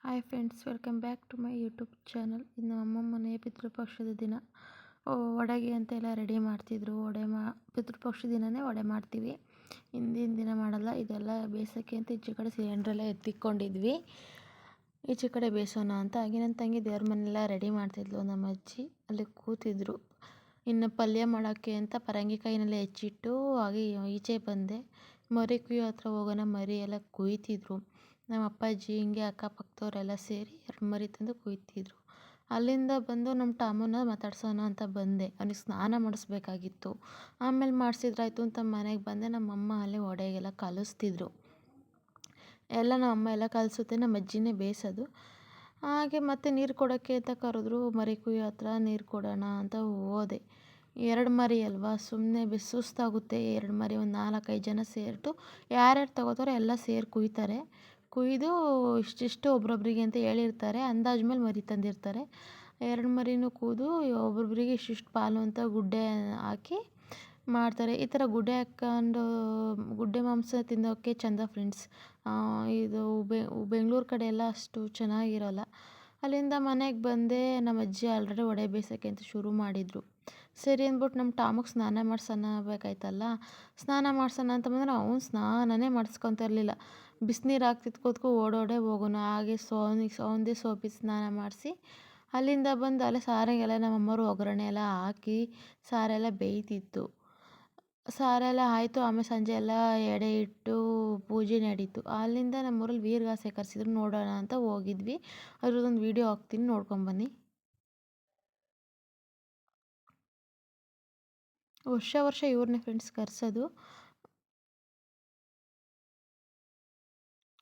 Hi friends, welcome back to my YouTube channel. ಇನ್ನು ಅಮ್ಮಮ್ಮನೆಯ ಪಿತೃಪಕ್ಷದ ದಿನ ವಡೆಗೆ ಅಂತೆಲ್ಲ ರೆಡಿ ಮಾಡ್ತಿದ್ರು. ಪಿತೃಪಕ್ಷ ದಿನವೇ ವಡೆ ಮಾಡ್ತೀವಿ, ಹಿಂದಿನ ದಿನ ಮಾಡಲ್ಲ. ಇದೆಲ್ಲ ಬೇಯಿಸೋಕ್ಕೆ ಅಂತ ಈಚೆ ಕಡೆ ಸಿಲಿಂಡ್ರೆಲ್ಲ ಎತ್ತಿಕ್ಕೊಂಡಿದ್ವಿ, ಈಚೆ ಕಡೆ ಬೇಯಿಸೋಣ ಅಂತ. ಹಾಗೆ ನನ್ನ ತಂಗಿ ದೇವ್ರ ಮನೆಯೆಲ್ಲ ರೆಡಿ ಮಾಡ್ತಿದ್ಲು. ನಮ್ಮ ಅಜ್ಜಿ ಅಲ್ಲಿ ಕೂತಿದ್ರು. ಇನ್ನು ಪಲ್ಯ ಮಾಡೋಕ್ಕೆ ಅಂತ ಪರಂಗಿಕಾಯಿನೆಲ್ಲ ಹೆಚ್ಚಿಟ್ಟು ಹಾಗೆ ಈಚೆ ಬಂದೆ. ಮರಿ ಕುಯ್ಯೋ ಹತ್ರ ಹೋಗೋಣ, ಮರಿ ಎಲ್ಲ ಕುಯ್ತಿದ್ರು. ನಮ್ಮ ಅಪ್ಪಾಜಿ ಹಿಂಗೆ ಅಕ್ಕಪಕ್ಕದವರೆಲ್ಲ ಸೇರಿ 2 ಮರಿ ತಂದು ಕುಯ್ತಿದ್ರು. ಅಲ್ಲಿಂದ ಬಂದು ನಮ್ಮ ಟಾಮನ್ನ ಮಾತಾಡ್ಸೋಣ ಅಂತ ಬಂದೆ. ಅವನಿಗೆ ಸ್ನಾನ ಮಾಡಿಸ್ಬೇಕಾಗಿತ್ತು. ಆಮೇಲೆ ಮಾಡಿಸಿದ್ರಾಯ್ತು ಅಂತ ಮನೆಗೆ ಬಂದೆ. ನಮ್ಮಮ್ಮ ಅಲ್ಲೇ ವಡೆಗೆಲ್ಲ ಕಲಿಸ್ತಿದ್ರು. ನಮ್ಮಮ್ಮ ಎಲ್ಲ ಕಲಿಸುತ್ತೆ, ನಮ್ಮ ಅಜ್ಜಿನೇ ಬೇಯಿಸೋದು. ಹಾಗೆ ಮತ್ತೆ ನೀರು ಕೊಡೋಕ್ಕೆ ಅಂತ ಕರೆದ್ರು. ಮರಿ ಕುಯ್ಯೋ ಹತ್ರ ನೀರು ಕೊಡೋಣ ಅಂತ ಹೋದೆ. 2 ಮರಿ ಅಲ್ವಾ, ಸುಮ್ಮನೆ ಸುಸ್ತಾಗುತ್ತೆ. 2 ಮರಿ ಒಂದು 4-5 ಜನ ಸೇರಿಟ್ಟು ಯಾರ್ಯಾರು ತಗೋತಾರೋ ಎಲ್ಲ ಸೇರಿ ಕುಯ್ತಾರೆ. ಕುಯ್ದು ಇಷ್ಟಿಷ್ಟು ಒಬ್ರೊಬ್ರಿಗೆ ಅಂತ ಹೇಳಿರ್ತಾರೆ. ಅಂದಾಜು ಮೇಲೆ ಮರಿ ತಂದಿರ್ತಾರೆ. 2 ಮರಿನೂ ಕೂದು ಒಬ್ಬೊಬ್ರಿಗೆ ಇಷ್ಟಿಷ್ಟು ಪಾಲು ಅಂತ ಗುಡ್ಡೆ ಹಾಕಿ ಮಾಡ್ತಾರೆ. ಈ ಥರ ಗುಡ್ಡೆ ಹಾಕ್ಕೊಂಡು ಗುಡ್ಡೆ ಮಾಂಸ ತಿನ್ನೋಕ್ಕೆ ಚೆಂದ ಫ್ರೆಂಡ್ಸ್. ಇದು ಬೆಂಗಳೂರು ಕಡೆ ಎಲ್ಲ ಅಷ್ಟು ಚೆನ್ನಾಗಿರೋಲ್ಲ. ಅಲ್ಲಿಂದ ಮನೆಗೆ ಬಂದೆ. ನಮ್ಮ ಅಜ್ಜಿ ಆಲ್ರೆಡಿ ವಡೆ ಬೇಯಿಸೋಕ್ಕೆ ಅಂತ ಶುರು ಮಾಡಿದರು. ಸರಿ ಅಂದ್ಬಿಟ್ಟು ನಮ್ಮ ಟಾಮಿಗೆ ಸ್ನಾನ ಮಾಡ್ಸೋಣ ಬೇಕಾಯ್ತಲ್ಲ. ಸ್ನಾನ ಮಾಡ್ಸೋಣ ಅಂತ ಬಂದರೆ ಅವ್ನು ಸ್ನಾನನೇ ಮಾಡಿಸ್ಕೊತ ಇರಲಿಲ್ಲ. ಬಿಸಿನೀರು ಹಾಕ್ತಿದ್ದು ಕೂತ್ಕೊ ಓಡೋಡೆ ಹೋಗೋಣ. ಹಾಗೆ ಅವನದೇ ಸೋಪಿಗೆ ಸ್ನಾನ ಮಾಡಿಸಿ ಅಲ್ಲಿಂದ ಬಂದು ಅಲ್ಲೇ ಸಾರಿಗೆಲ್ಲ ನಮ್ಮಮ್ಮರು ಒಗ್ಗರಣೆ ಎಲ್ಲ ಹಾಕಿ ಸಾರೆಲ್ಲ ಬೇಯ್ತಿತ್ತು. ಸಾರೆಲ್ಲ ಆಯಿತು. ಆಮೇಲೆ ಸಂಜೆ ಎಲ್ಲ ಎಡೆ ಇಟ್ಟು ಪೂಜೆ ನಡೀತು. ಅಲ್ಲಿಂದ ನಮ್ಮೂರಲ್ಲಿ ವೀರಗಾಸೆ ಕರೆಸಿದ್ರು, ನೋಡೋಣ ಅಂತ ಹೋಗಿದ್ವಿ. ಅದ್ರದ್ದೊಂದು ವೀಡಿಯೋ ಹಾಕ್ತೀನಿ, ನೋಡ್ಕೊಂಬನ್ನಿ. ವರ್ಷ ಇವ್ರನ್ನೇ ಫ್ರೆಂಡ್ಸ್ ಕರೆಸೋದು.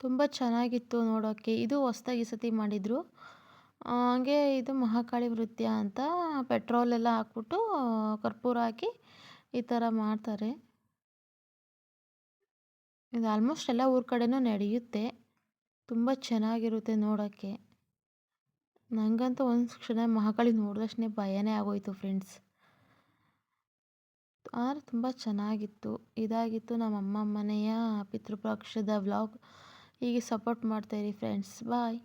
ತುಂಬ ಚೆನ್ನಾಗಿತ್ತು ನೋಡೋಕ್ಕೆ. ಇದು ಹೊಸ್ದಾಗಿ ಈ ಸತಿ ಮಾಡಿದರು. ಹಾಗೆ ಇದು ಮಹಾಕಾಳಿ ನೃತ್ಯ ಅಂತ ಪೆಟ್ರೋಲೆಲ್ಲ ಹಾಕ್ಬಿಟ್ಟು ಕರ್ಪೂರ ಹಾಕಿ ಈ ಥರ ಮಾಡ್ತಾರೆ. ಇದು ಆಲ್ಮೋಸ್ಟ್ ಎಲ್ಲ ಊರ ಕಡೆನೂ ನಡೆಯುತ್ತೆ. ತುಂಬ ಚೆನ್ನಾಗಿರುತ್ತೆ ನೋಡೋಕ್ಕೆ. ನನಗಂತೂ ಒಂದು ಕ್ಷಣ ಮಹಾಕಾಳಿ ನೋಡಿದ ತಕ್ಷಣ ಭಯನೇ ಆಗೋಯಿತು ಫ್ರೆಂಡ್ಸ್. ಆದರೆ ತುಂಬ ಚೆನ್ನಾಗಿತ್ತು. ಇದಾಗಿತ್ತು ನಮ್ಮ ಅಮ್ಮ ಮನೆಯ ಪಿತೃಪಕ್ಷದ ವ್ಲಾಗ್. ಹೀಗೆ ಸಪೋರ್ಟ್ ಮಾಡ್ತಾಯಿರಿ ಫ್ರೆಂಡ್ಸ್. ಬಾಯ್.